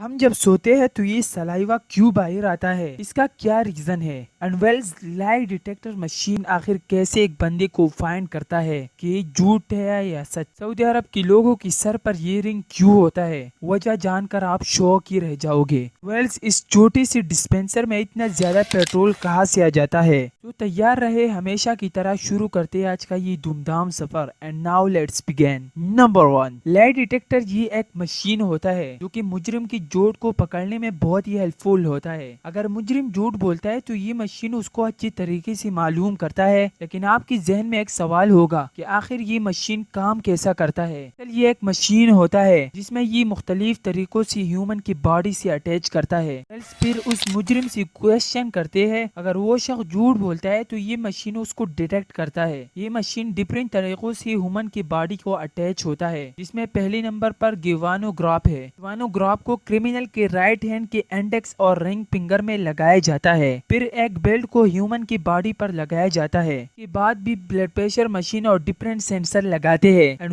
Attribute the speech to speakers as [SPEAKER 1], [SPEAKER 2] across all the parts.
[SPEAKER 1] ہم جب سوتے ہیں تو یہ سلائیوا کیوں باہر آتا ہے، اس کا کیا ریزن ہے؟ انویلز لائی ڈیٹیکٹر مشین آخر کیسے ایک بندے کو فائنڈ کرتا ہے کہ یہ جھوٹ ہے یا سچ؟ سعودی عرب کے لوگوں کی سر پر یہ رنگ کیوں ہوتا ہے؟ وجہ جان کر آپ شوق ہی رہ جاؤ گے۔ ویلز اس چھوٹی سی ڈسپینسر میں اتنا زیادہ پیٹرول کہاں سے آ جاتا ہے؟ تو تیار رہے، ہمیشہ کی طرح شروع کرتے ہیں آج کا یہ دھوم دھام سفر۔ And now let's begin. Number 1، لائی ڈیٹیکٹر یہ ایک مشین ہوتا ہے جو کہ مجرم کی جھوٹ کو پکڑنے میں بہت ہی ہیلپ فل ہوتا ہے۔ اگر مجرم جھوٹ بولتا ہے تو یہ مشین اس کو اچھی طریقے سے معلوم کرتا ہے، لیکن آپ کے ذہن میں ایک سوال ہوگا کہ آخر یہ مشین کام کیسا کرتا ہے؟ یہ ایک مشین ہوتا ہے جس میں یہ مختلف طریقوں سے ہیومن کی باڈی سے اٹیچ کرتا ہے۔ پھر اس مجرم سے کوشچن کرتے ہیں، اگر وہ شخص جھوٹ بولتا ہے تو یہ مشین اس کو ڈیٹیکٹ کرتا ہے۔ یہ مشین ڈفرینٹ طریقوں سے ہیومن کی باڈی کو اٹیچ ہوتا ہے، جس میں پہلے نمبر پر گیوانوگراف ہے۔ گیوانوگراف کو کرمینل کے رائٹ ہینڈ کے انڈیکس اور رنگ فنگر میں لگایا جاتا ہے۔ پھر ایک بیلٹ کو ہیومن کی باڈی پر لگایا جاتا ہے۔ اس کے بعد بھی بلڈ پریشر مشین اور ڈفرینٹ سینسر لگاتے ہیں۔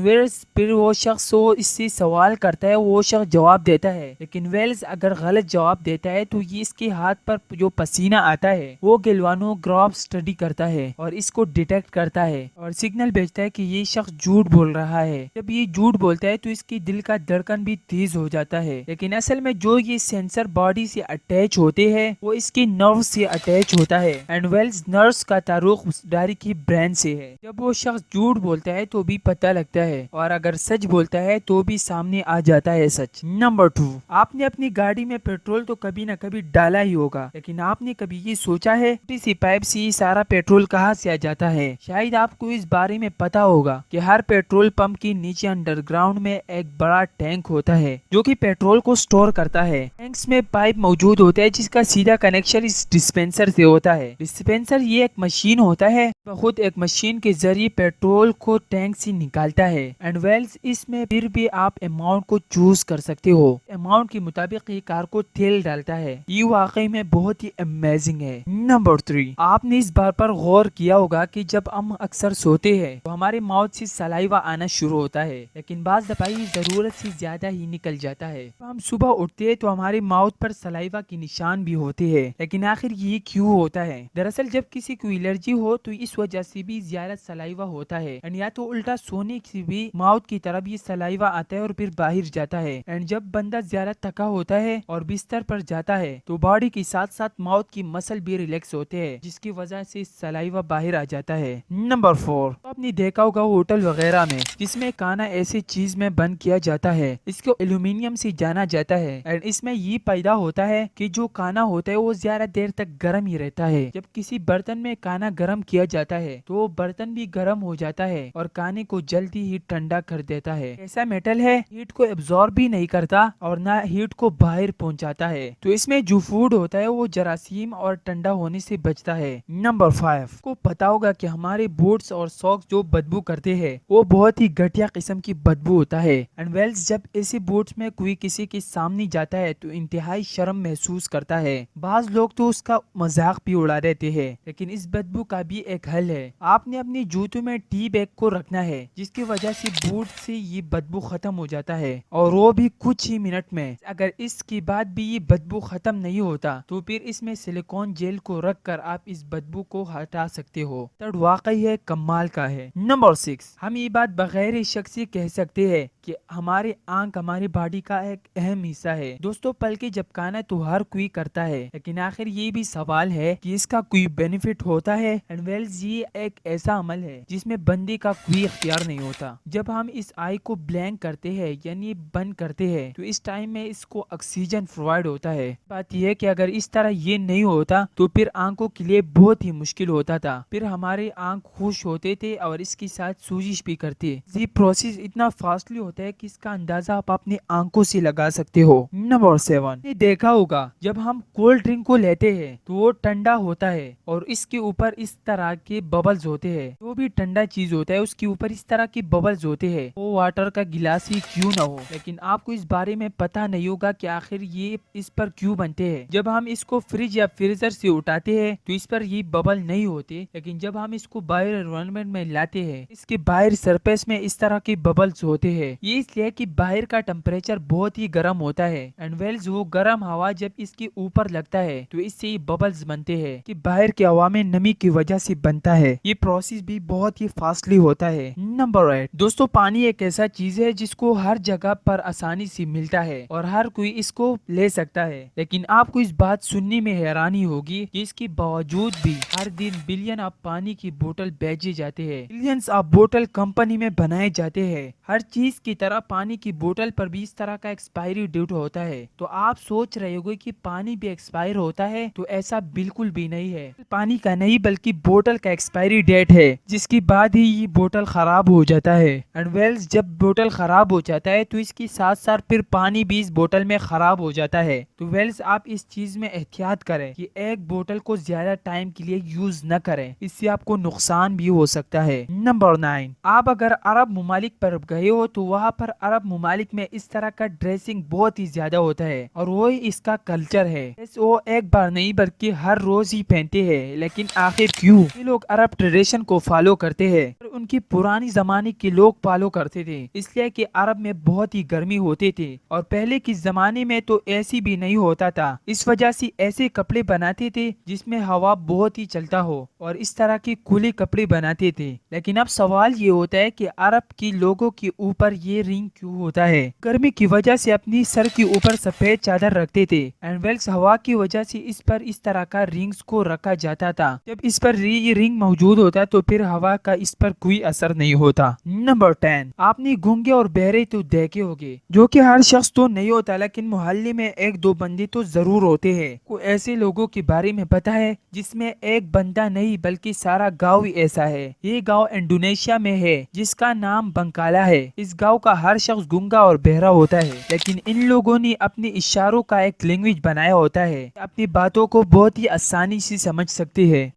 [SPEAKER 1] پھر وہ شخص اس سے سوال کرتا ہے، وہ شخص جواب دیتا ہے، لیکن ویلز اگر غلط جواب دیتا ہے تو یہ اس کے ہاتھ پر جو پسینہ آتا ہے وہ گیوانوگراف اسٹڈی کرتا ہے اور اس کو ڈیٹیکٹ کرتا ہے اور سگنل بھیجتا ہے کہ یہ شخص جھوٹ بول رہا ہے۔ جب یہ جھوٹ بولتا ہے تو اس کی دل کا دھڑکن بھی تیز ہو جاتا ہے، لیکن اصل میں جو یہ سینسر باڈی سے اٹیچ ہوتے ہیں وہ اس کی نرو سے اٹیچ ہوتا ہے۔ اینڈ ویلز نروز کا تعلق ڈائریکٹ کی برین سے ہے۔ جب وہ شخص جھوٹ بولتا ہے تو بھی پتہ لگتا ہے، اور اگر سچ بولتا ہے تو بھی سامنے آ جاتا ہے سچ۔ نمبر 2، آپ نے اپنی گاڑی میں پیٹرول تو کبھی نہ کبھی ڈالا ہی ہوگا، لیکن آپ نے کبھی یہ سوچا ہے چھوٹی سی پائپ سے یہ سارا پیٹرول کہاں سے آ جاتا ہے؟ شاید آپ کو اس بارے میں پتا ہوگا کہ ہر پیٹرول پمپ کے نیچے انڈر گراؤنڈ میں ایک بڑا ٹینک ہوتا ہے جو کہ پیٹرول کو سٹور کرتا ہے۔ ٹینکس میں پائپ موجود ہوتا ہے جس کا سیدھا کنیکشن اس ڈسپینسر سے ہوتا ہے۔ ڈسپینسر یہ ایک مشین ہوتا ہے، خود ایک مشین کے ذریعے پیٹرول کو ٹینک سے نکالتا ہے۔ اینڈ ویلز اس میں پھر بھی آپ اماؤنٹ کو چوز کر سکتے ہو، اماؤنٹ کے مطابق یہ کار کو تیل ڈالتا ہے۔ یہ واقعی میں بہت ہی امیزنگ ہے۔ نمبر 3، آپ نے اس بات پر غور کیا ہوگا کہ جب ہم اکثر سوتے ہیں تو ہمارے ماؤتھ سے سلائیوا آنا شروع ہوتا ہے، لیکن بعض دفعہ یہ ضرورت سے زیادہ ہی نکل جاتا ہے۔ ہم صبح اٹھتے ہیں تو ہمارے ماؤتھ پر سلائیوا کے نشان بھی ہوتے ہیں، لیکن آخر یہ کیوں ہوتا ہے؟ دراصل جب کسی کو الرجی ہو تو اس وجہ سے بھی زیادہ سلائیوا ہوتا ہے، یا تو الٹا سونے سے بھی ماؤتھ کی طرف یہ سلائیوا آتا ہے اور پھر باہر جاتا ہے۔ اینڈ جب بندہ زیادہ تھکا ہوتا ہے اور بستر پر جاتا ہے تو باڈی کے ساتھ ساتھ ماؤتھ کی مسل بھی ریلیکس ہوتے ہیں، جس کی وجہ سے سلائیوا باہر آ جاتا ہے۔ نمبر 4، آپ نے دیکھا ہوگا ہوٹل وغیرہ میں جس میں کھانا ایسی چیز میں بند کیا جاتا ہے، اس کو ایلومینیم سے جانا جاتا ہے، اور اس میں یہ پیدا ہوتا ہے کہ جو کھانا ہوتا ہے وہ زیادہ دیر تک گرم ہی رہتا ہے۔ جب کسی برتن میں کھانا گرم کیا جاتا ہے تو وہ برتن بھی گرم ہو جاتا ہے اور کھانے کو جلدی ہی ٹھنڈا کر دیتا ہے۔ ایسا میٹل ہے ہیٹ کو ایبزارب بھی نہیں کرتا اور نہ ہیٹ کو باہر پہنچاتا ہے، تو اس میں جو فوڈ ہوتا ہے وہ جراثیم اور ٹھنڈا ہونے سے بچتا ہے۔ نمبر 5، کو پتا ہوگا کہ ہمارے بوٹس اور ساکس جو بدبو کرتے ہیں وہ بہت ہی گھٹیا قسم کی بدبو ہوتا ہے۔ اینڈ ویلز جب ایسے بوٹس میں کوئی کسی کے سامنے جاتا ہے تو انتہائی شرم محسوس کرتا ہے۔ بعض لوگ تو اس کا مذاق بھی اڑا دیتے ہیں، لیکن اس بدبو کا بھی ایک حل ہے۔ آپ نے اپنی جوتوں میں ٹی بیگ کو رکھنا ہے، جس کی وجہ سے بوٹ سے یہ بدبو ختم ہو جاتا ہے، اور وہ بھی کچھ ہی منٹ میں۔ اگر اس کے بعد بھی یہ بدبو ختم نہیں ہوتا تو پھر اس میں سلیکون جیل کو رکھ کر آپ اس بدبو کو ہٹا سکتے ہو۔ تڑ واقعی ہے کمال کا ہے۔ نمبر 6، ہم یہ بات بغیر شک سے کہہ سکتے ہیں کہ ہمارے آنکھ ہماری باڈی کا ایک اہم حصہ ہے۔ دوستو، پل کے جب کانا تو ہر کوئی کرتا ہے، لیکن آخر یہ بھی سوال ہے کہ اس کا کوئی بینیفٹ ہوتا ہے؟ اینڈ ویلز یہ ایک ایسا عمل ہے جس میں بندے کا کوئی اختیار نہیں ہوتا۔ جب ہم اس آئی کو بلینک کرتے ہیں یعنی بند کرتے ہیں تو اس ٹائم میں اس کو آکسیجن پرووائڈ ہوتا ہے۔ بات یہ ہے کہ اگر اس طرح یہ نہیں ہوتا تو پھر آنکھوں کے لیے بہت ہی مشکل ہوتا تھا، پھر ہمارے آنکھ خوش ہوتے تھے اور اس کے ساتھ سوزش بھی کرتے۔ یہ پروسیس اتنا فاسٹلی ہوتا ہے کہ اس کا اندازہ آپ اپنے آنکھوں سے لگا سکتے ہو۔ نمبر 7، یہ دیکھا ہوگا جب ہم کولڈ ڈرنک کو لیتے ہیں تو وہ ٹھنڈا ہوتا ہے اور اس کے اوپر اس طرح کے ببلز ہوتے ہیں۔ جو بھی ٹھنڈا چیز ہوتا ہے اس کے اوپر اس طرح کے ببلز ہوتے ہیں، وہ واٹر کا گلاس ہی کیوں نہ ہو، لیکن آپ کو اس بارے میں پتا نہیں ہوگا کہ آخر یہ اس پر کیوں بنتے ہیں۔ جب ہم اس کو فریج یا فریزر سے اٹھاتے ہیں تو اس پر یہ ببل نہیں ہوتے، لیکن جب ہم اس کو باہر انوائرمنٹ میں لاتے ہیں اس کے باہر سرفیس میں اس طرح کے ببلز ہوتے ہیں۔ یہ اس لیے کہ باہر کا ٹمپریچر بہت ہی گرم ہوتا ہے اینڈ ویلز وہ گرم ہوا جب اس کے اوپر لگتا ہے تو اس سے یہ ببلز بنتے ہیں کہ باہر کی ہوا میں نمی کی وجہ سے بنتا ہے. یہ پروسیس بھی بہت ہی فاسٹلی ہوتا ہے. نمبر 8 دوستو، پانی ایک ایسا چیز ہے جس کو ہر جگہ پر آسانی سے ملتا ہے اور ہر کوئی اس کو لے سکتا ہے، لیکن آپ کو اس بات سننے میں حیرانی ہوگی کہ اس کے باوجود بھی ہر دن بلین آف پانی کی بوتل بیچے جاتے ہیں. بلینز آف بوتل کمپنی میں بنائے جاتے ہیں. ہر چیز کی طرح پانی کی بوتل پر بھی اس طرح کا ایکسپائری ڈیٹ ہوتا ہے. تو آپ سوچ رہے ہوگے کہ پانی بھی ایکسپائر ہوتا ہے، تو ایسا بالکل بھی نہیں ہے. پانی کا نہیں بلکہ بوتل کا ایکسپائری ڈیٹ ہے، جس کے بعد ہی یہ بوتل خراب ہو جاتا ہے. اینڈ ویلز جب بوتل خراب ہو جاتا ہے تو اس کے ساتھ ساتھ پھر پانی بھی اس بوتل میں خراب ہو جاتا ہے. تو ویلز آپ اس چیز میں احتیاط کریں کہ ایک بوتل کو زیادہ ٹائم کے لیے یوز نہ کریں، اس سے آپ کو نقصان بھی ہو سکتا ہے. نمبر 9 آپ اگر عرب ممالک پر گئے ہو تو وہاں پر عرب ممالک میں اس طرح کا ڈریسنگ بہت ہی زیادہ ہوتا ہے اور وہی اس کا کلچر ہے. وہ ایک بار نہیں بلکہ ہر روز ہی پہنتے ہیں، لیکن آخر کیوں؟ یہ لوگ عرب ٹریڈیشن کو فالو کرتے ہیں، ان کی پرانی زمانے کے لوگ فالو کرتے تھے، اس لیے کہ عرب میں بہت ہی گرمی ہوتے تھے اور پہلے کے زمانے میں تو ایسی بھی نہیں ہوتا تھا. اس وجہ سے ایسے کپڑے بناتے تھے جس میں ہوا بہت ہی چلتا ہو اور اس طرح کے کھلے کپڑے بناتے تھے. لیکن اب سوال یہ ہوتا ہے کہ عرب کے لوگوں کے اوپر یہ رنگ کیوں ہوتا ہے؟ گرمی کی وجہ سے اپنی سر کے اوپر سفید چادر رکھتے تھے اینڈ ویلز ہوا کی وجہ سے اس پر اس طرح کا رنگز کو رکھا جاتا تھا. جب اس پر یہ رنگ موجود ہوتا تو پھر ہوا کا اس پر کوئی اثر نہیں ہوتا. نمبر 10 آپ نے گونگے اور بہرے تو دیکھے ہوگے، جو کہ ہر شخص تو نہیں ہوتا، لیکن محلے میں ایک دو بندے تو ضرور ہوتے ہیں. کوئی ایسے لوگوں کے بارے میں پتا ہے جس میں ایک بندہ نہیں بلکہ سارا گاؤں ہی ایسا ہے. یہ گاؤں انڈونیشیا میں ہے جس کا نام بنکالا ہے. اس گاؤں کا ہر شخص گونگا اور بہرا ہوتا ہے، لیکن ان لوگوں نے اپنے اشاروں کا ایک لینگویج بنایا ہوتا ہے، اپنی باتوں کو بہت ہی آسانی سے سمجھ سکتے ہیں.